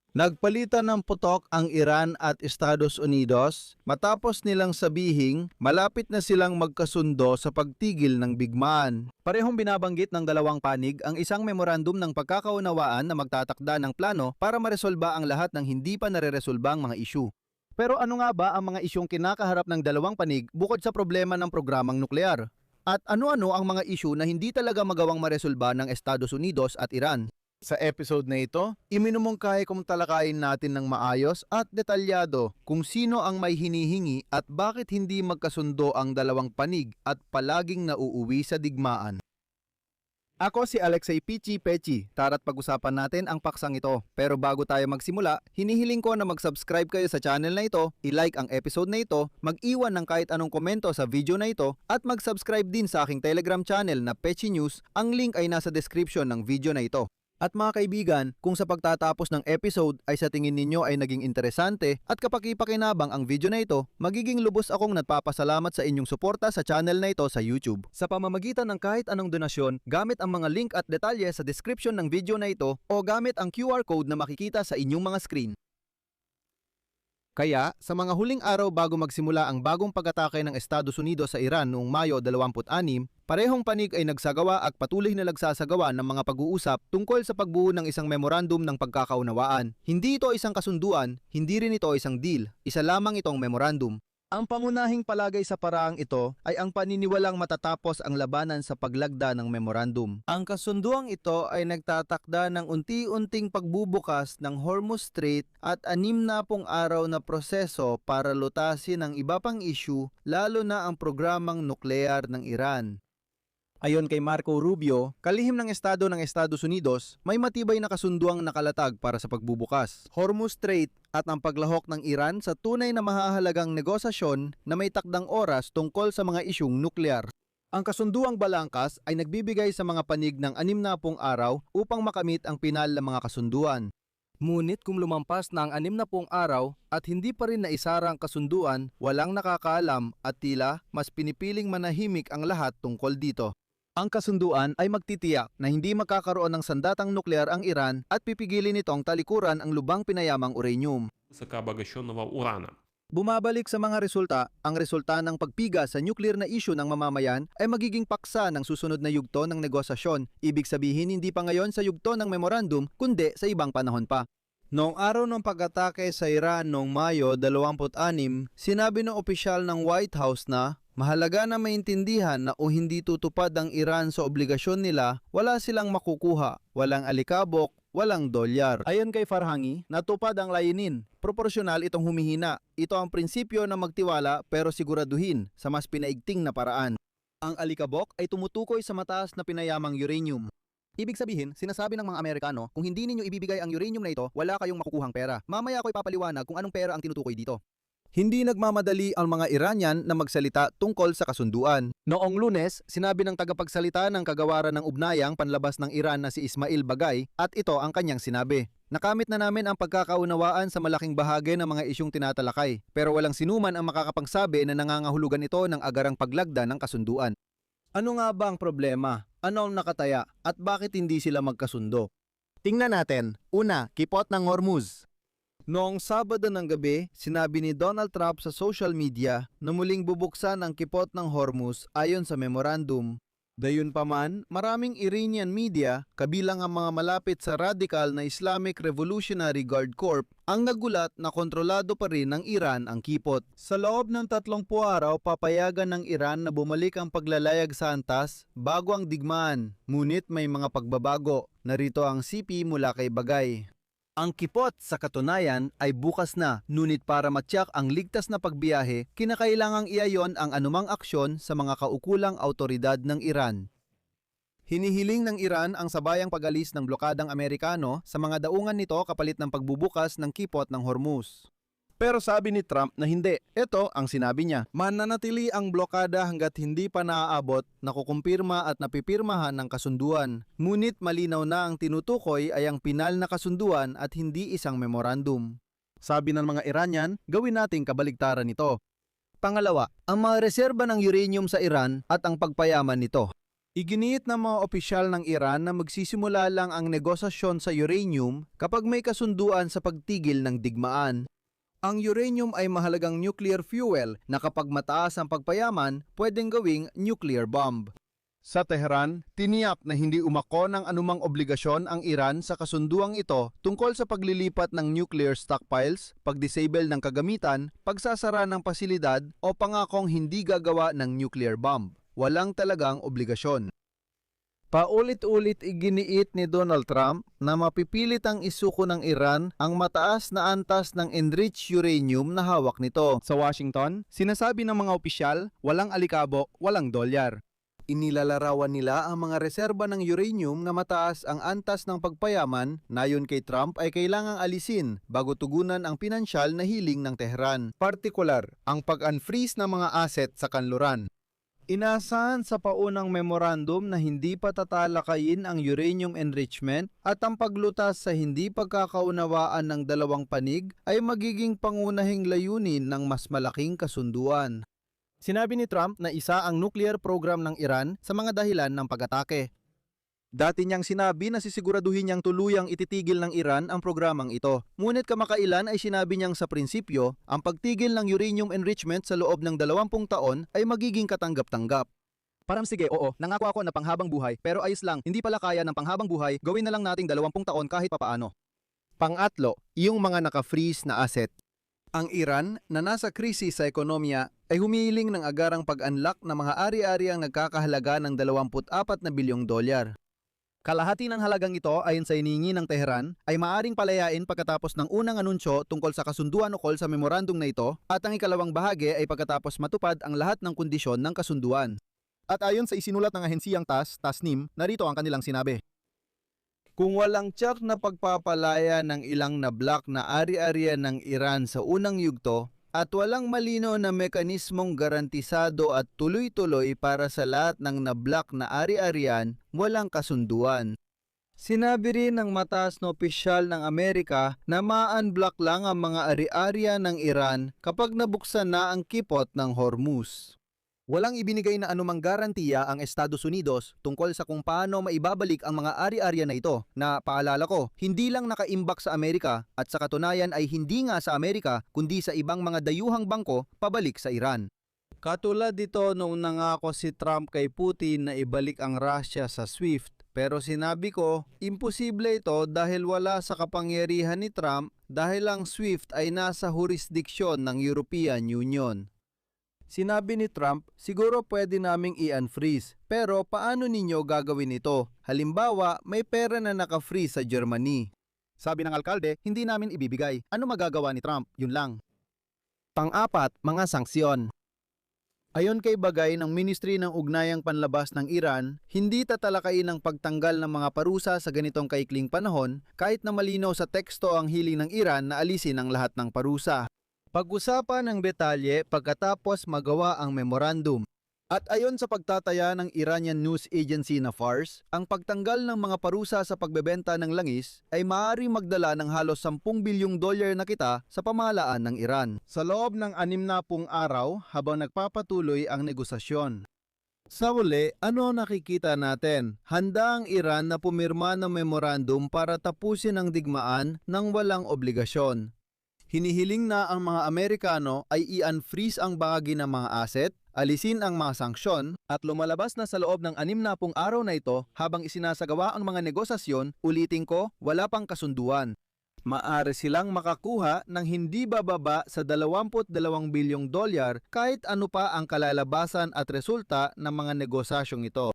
Nagpalitan ng putok ang Iran at Estados Unidos matapos nilang sabihing malapit na silang magkasundo sa pagtigil ng bigmaan. Parehong binabanggit ng dalawang panig ang isang memorandum ng pagkakaunawaan na magtatakda ng plano para maresolba ang lahat ng hindi pa nareresolbang mga isyu. Pero ano nga ba ang mga isyong kinakaharap ng dalawang panig bukod sa problema ng programang nuklear? At ano-ano ang mga isyu na hindi talaga magawang maresolba ng Estados Unidos at Iran? Sa episode na ito, iminumungkahi kung talakayin natin ng maayos at detalyado kung sino ang may hinihingi at bakit hindi magkasundo ang dalawang panig at palaging nauuwi sa digmaan. Ako si Alexei Pichi Pechi, tara't pag-usapan natin ang paksang ito. Pero bago tayo magsimula, hinihiling ko na mag-subscribe kayo sa channel na ito, i-like ang episode na ito, mag-iwan ng kahit anong komento sa video na ito, at mag-subscribe din sa aking Telegram channel na Pechi News. Ang link ay nasa description ng video na ito. At mga kaibigan, kung sa pagtatapos ng episode ay sa tingin ninyo ay naging interesante at kapaki-pakinabang ang video na ito, magiging lubos akong nagpapasalamat sa inyong suporta sa channel na ito sa YouTube. Sa pamamagitan ng kahit anong donasyon, gamit ang mga link at detalye sa description ng video na ito o gamit ang QR code na makikita sa inyong mga screen. Kaya, sa mga huling araw bago magsimula ang bagong pag-atake ng Estados Unidos sa Iran noong Mayo 26, parehong panig ay nagsagawa at patuloy na nagsasagawa ng mga pag-uusap tungkol sa pagbuo ng isang memorandum ng pagkakaunawaan. Hindi ito isang kasunduan, hindi rin ito isang deal, isa lamang itong memorandum. Ang pangunahing palagay sa paraang ito ay ang paniniwalang matatapos ang labanan sa paglagda ng memorandum. Ang kasunduang ito ay nagtatakda ng unti-unting pagbubukas ng Hormuz Strait at 60 araw na proseso para lutasin ang iba pang issue, lalo na ang programang nuklear ng Iran. Ayon kay Marco Rubio, kalihim ng Estado ng Estados Unidos, may matibay na kasunduang nakalatag para sa pagbubukas, Hormuz Strait at ang paglahok ng Iran sa tunay na mahahalagang negosasyon na may takdang oras tungkol sa mga isyung nuklear. Ang kasunduang balangkas ay nagbibigay sa mga panig ng 60 araw upang makamit ang pinal na mga kasunduan. Ngunit kung lumampas na ang 60 araw at hindi pa rin naisara ang kasunduan, walang nakakaalam at tila mas pinipiling manahimik ang lahat tungkol dito. Ang kasunduan ay magtitiyak na hindi magkakaroon ng sandatang nuklear ang Iran at pipigilin nitong talikuran ang lubang pinayamang uranium. Высокообогащенного урана. Bumabalik sa mga resulta, ang resulta ng pagpiga sa nuclear na issue ng mamamayan ay magiging paksa ng susunod na yugto ng negosasyon. Ibig sabihin hindi pa ngayon sa yugto ng memorandum kundi sa ibang panahon pa. Noong araw ng pag-atake sa Iran noong Mayo 26, sinabi ng opisyal ng White House na mahalaga na maintindihan na o hindi tutupad ang Iran sa obligasyon nila, wala silang makukuha, walang alikabok, walang dolyar. Ayon kay Farhani, natupad ang layunin. Proporsyonal itong humihina. Ito ang prinsipyo na magtiwala pero siguraduhin sa mas pinaigting na paraan. Ang alikabok ay tumutukoy sa mataas na pinayamang uranium. Ibig sabihin, sinasabi ng mga Amerikano, kung hindi ninyo ibibigay ang uranium na ito, wala kayong makukuhang pera. Mamaya ako'y papaliwanag kung anong pera ang tinutukoy dito. Hindi nagmamadali ang mga Iranian na magsalita tungkol sa kasunduan. Noong Lunes, sinabi ng tagapagsalita ng kagawaran ng ugnayang panlabas ng Iran na si Ismail Bagay at ito ang kanyang sinabi. Nakamit na namin ang pagkakaunawaan sa malaking bahagi ng mga isyung tinatalakay, pero walang sinuman ang makakapagsabi na nangangahulugan ito ng agarang paglagda ng kasunduan. Ano nga ba ang problema? Ano ang nakataya? At bakit hindi sila magkasundo? Tingnan natin. Una, kipot ng Hormuz. Noong Sabado ng gabi, sinabi ni Donald Trump sa social media na muling bubuksan ang kipot ng Hormuz ayon sa memorandum. Gayunpaman, maraming Iranian media, kabilang ang mga malapit sa radical na Islamic Revolutionary Guard Corps, ang nagulat na kontrolado pa rin ng Iran ang kipot. Sa loob ng 30 araw, papayagan ng Iran na bumalik ang paglalayag sa antas bago ang digmaan. Ngunit may mga pagbabago. Narito ang CP mula kay Bagay. Ang kipot sa katunayan ay bukas na, ngunit para matyak ang ligtas na pagbiyahe, kinakailangang iayon ang anumang aksyon sa mga kaukulang autoridad ng Iran. Hinihiling ng Iran ang sabayang pag-alis ng blokadang Amerikano sa mga daungan nito kapalit ng pagbubukas ng kipot ng Hormuz. Pero sabi ni Trump na hindi. Ito ang sinabi niya. Mananatili ang blokada hanggat hindi pa naaabot, nakukumpirma at napipirmahan ng kasunduan. Ngunit malinaw na ang tinutukoy ay ang pinal na kasunduan at hindi isang memorandum. Sabi ng mga Iranian, gawin nating kabaligtaran nito. Pangalawa, ang mga reserba ng uranium sa Iran at ang pagpayaman nito. Iginiit ng mga opisyal ng Iran na magsisimula lang ang negosasyon sa uranium kapag may kasunduan sa pagtigil ng digmaan. Ang uranium ay mahalagang nuclear fuel na kapag mataas ang pagpayaman, pwedeng gawing nuclear bomb. Sa Tehran, tiniyak na hindi umako ng anumang obligasyon ang Iran sa kasunduang ito tungkol sa paglilipat ng nuclear stockpiles, pag-disable ng kagamitan, pagsasara ng pasilidad o pangakong hindi gagawa ng nuclear bomb. Walang talagang obligasyon. Paulit-ulit iginiit ni Donald Trump na mapipilit ang isuko ng Iran ang mataas na antas ng enriched uranium na hawak nito. Sa Washington, sinasabi ng mga opisyal, walang alikabo, walang dolyar. Inilalarawan nila ang mga reserba ng uranium na mataas ang antas ng pagpayaman na ayon kay Trump ay kailangang alisin bago tugunan ang pinansyal na hiling ng Tehran. Partikular, ang pag-unfreeze ng mga asset sa kanluran. Inasahan sa paunang memorandum na hindi pa tatalakayin ang uranium enrichment at ang paglutas sa hindi pagkakaunawaan ng dalawang panig ay magiging pangunahing layunin ng mas malaking kasunduan. Sinabi ni Trump na isa ang nuclear program ng Iran sa mga dahilan ng pag-atake. Dati niyang sinabi na sisiguraduhin niyang tuluyang ititigil ng Iran ang programang ito. Ngunit kamakailan ay sinabi niyang sa prinsipyo, ang pagtigil ng uranium enrichment sa loob ng 20 taon ay magiging katanggap-tanggap. Parang sige, oo, nangako ako na panghabang buhay, pero ayos lang, hindi pala kaya ng panghabang buhay, gawin na lang nating 20 taon kahit papaano. Pangatlo, yung mga naka-freeze na asset. Ang Iran, na nasa krisis sa ekonomiya, ay humihiling ng agarang pag-unlock na mga ari-ari ang nagkakahalaga ng 24 na bilyong dolyar. Kalahati ng halagang ito ayon sa hinihingi ng Tehran ay maaring palayain pagkatapos ng unang anunsyo tungkol sa kasunduan ukol sa memorandum na ito at ang ikalawang bahagi ay pagkatapos matupad ang lahat ng kondisyon ng kasunduan. At ayon sa isinulat ng ahensiyang Tasnim, narito ang kanilang sinabi. Kung walang tiyak na pagpapalaya ng ilang na block na ari-arian ng Iran sa unang yugto, at walang malino na mekanismong garantisado at tuloy-tuloy para sa lahat ng na-block na ari-arian, walang kasunduan. Sinabi rin ng mataas na opisyal ng Amerika na ma-unblock lang ang mga ari-arian ng Iran kapag nabuksan na ang kipot ng Hormuz. Walang ibinigay na anumang garantiya ang Estados Unidos tungkol sa kung paano maibabalik ang mga ari-arian na ito na, paalala ko, hindi lang nakaimbak sa Amerika at sa katunayan ay hindi nga sa Amerika kundi sa ibang mga dayuhang bangko pabalik sa Iran. Katulad dito noong nangako si Trump kay Putin na ibalik ang Russia sa SWIFT, pero sinabi ko, imposible ito dahil wala sa kapangyarihan ni Trump dahil ang SWIFT ay nasa jurisdiksyon ng European Union. Sinabi ni Trump, siguro pwede naming i-unfreeze, pero paano ninyo gagawin ito? Halimbawa, may pera na naka-freeze sa Germany. Sabi ng alkalde, hindi namin ibibigay. Ano magagawa ni Trump? Yun lang. Pang-apat, mga sanksyon. Ayon kay Bagay ng Ministry ng Ugnayang Panlabas ng Iran, hindi tatalakayin ang pagtanggal ng mga parusa sa ganitong kaikling panahon kahit na malinaw sa teksto ang hiling ng Iran na alisin ang lahat ng parusa. Pag-usapan ng detalye pagkatapos magawa ang memorandum. At ayon sa pagtataya ng Iranian news agency na Fars, ang pagtanggal ng mga parusa sa pagbebenta ng langis ay maaaring magdala ng halos 10 bilyong dolyar na kita sa pamahalaan ng Iran sa loob ng 60 araw habang nagpapatuloy ang negosasyon. Sa uli, ano nakikita natin? Handa ang Iran na pumirma ng memorandum para tapusin ang digmaan ng walang obligasyon. Hinihiling na ang mga Amerikano ay i-unfreeze ang bahagi ng mga asset, alisin ang mga sanksyon, at lumalabas na sa loob ng 60 araw na ito habang isinasagawa ang mga negosasyon, ulitin ko, wala pang kasunduan. Maaari silang makakuha ng hindi bababa sa 22 bilyong dolyar kahit ano pa ang kalalabasan at resulta ng mga negosasyong ito.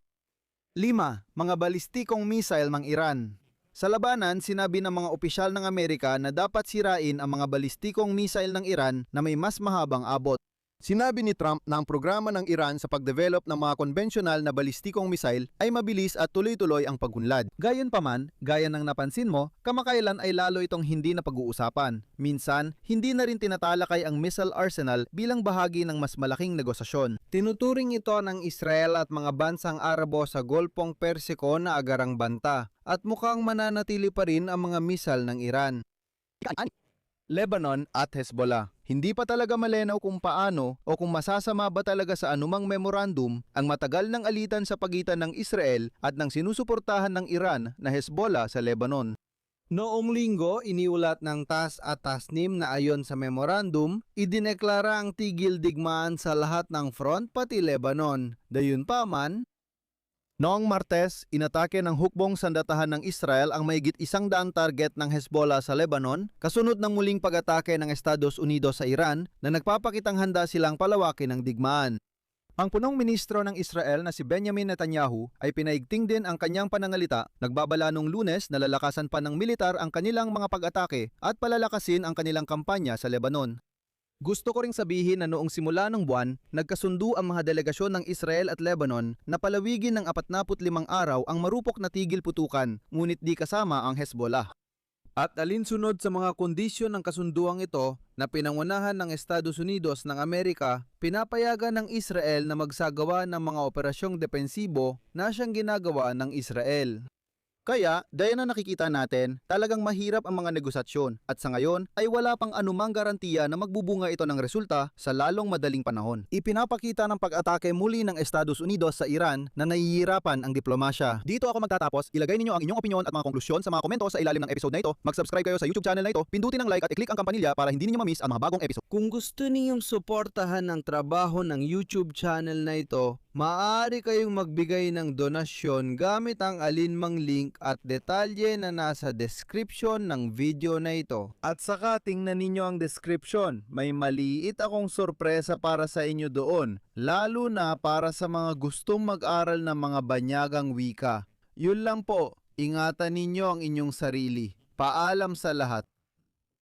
5. Mga balistikong missile ng Iran. Sa labanan, sinabi ng mga opisyal ng Amerika na dapat sirain ang mga balistikong missile ng Iran na may mas mahabang abot. Sinabi ni Trump na ang programa ng Iran sa pagdevelop ng mga konbensyonal na balistikong missile ay mabilis at tuloy-tuloy ang pagunlad. Gayunpaman, gaya ng napansin mo, kamakailan ay lalo itong hindi na pag-uusapan. Minsan, hindi na rin tinatalakay ang missile arsenal bilang bahagi ng mas malaking negosasyon. Tinuturing ito ng Israel at mga bansang Arabo sa Golpong Persiko na agarang banta at mukhang mananatili pa rin ang mga missile ng Iran. Lebanon at Hezbollah. Hindi pa talaga malinaw kung paano o kung masasama ba talaga sa anumang memorandum ang matagal ng alitan sa pagitan ng Israel at ng sinusuportahan ng Iran na Hezbollah sa Lebanon. Noong linggo, iniulat ng TASS at TASNIM na ayon sa memorandum, idineklara ang tigil digmaan sa lahat ng front pati Lebanon. Gayunpaman, Noong Martes, inatake ng hukbong sandatahan ng Israel ang mahigit 100 target ng Hezbollah sa Lebanon, kasunod ng muling pag-atake ng Estados Unidos sa Iran na nagpapakitang handa silang palawakin ang digmaan. Ang punong ministro ng Israel na si Benjamin Netanyahu ay pinaigting din ang kanyang pananalita, nagbabala nung Lunes na lalakasan pa ng militar ang kanilang mga pag-atake at palalakasin ang kanilang kampanya sa Lebanon. Gusto ko ring sabihin na noong simula ng buwan, nagkasundo ang mga delegasyon ng Israel at Lebanon na palawigin ng 45 araw ang marupok na tigil putukan, ngunit di kasama ang Hezbollah. at alinsunod sa mga kondisyon ng kasunduang ito na pinangunahan ng Estados Unidos ng Amerika, pinapayagan ng Israel na magsagawa ng mga operasyong depensibo na siyang ginagawa ng Israel. Kaya, dahil na nakikita natin, talagang mahirap ang mga negosasyon at sa ngayon ay wala pang anumang garantiya na magbubunga ito ng resulta sa lalong madaling panahon. Ipinapakita ng pag-atake muli ng Estados Unidos sa Iran na nahihirapan ang diplomasya. Dito ako magtatapos, ilagay ninyo ang inyong opinyon at mga konklusyon sa mga komento sa ilalim ng episode na ito. Mag-subscribe kayo sa YouTube channel na ito, pindutin ang like at i-click ang kampanilya para hindi ninyo ma-miss ang mga bagong episode. Kung gusto ninyong suportahan ang trabaho ng YouTube channel na ito, maaari kayong magbigay ng donasyon gamit ang alinmang link at detalye na nasa description ng video na ito. At saka tingnan ninyo ang description, may maliit akong sorpresa para sa inyo doon, lalo na para sa mga gustong mag-aral ng mga banyagang wika. Yun lang po, ingatan ninyo ang inyong sarili. Paalam sa lahat.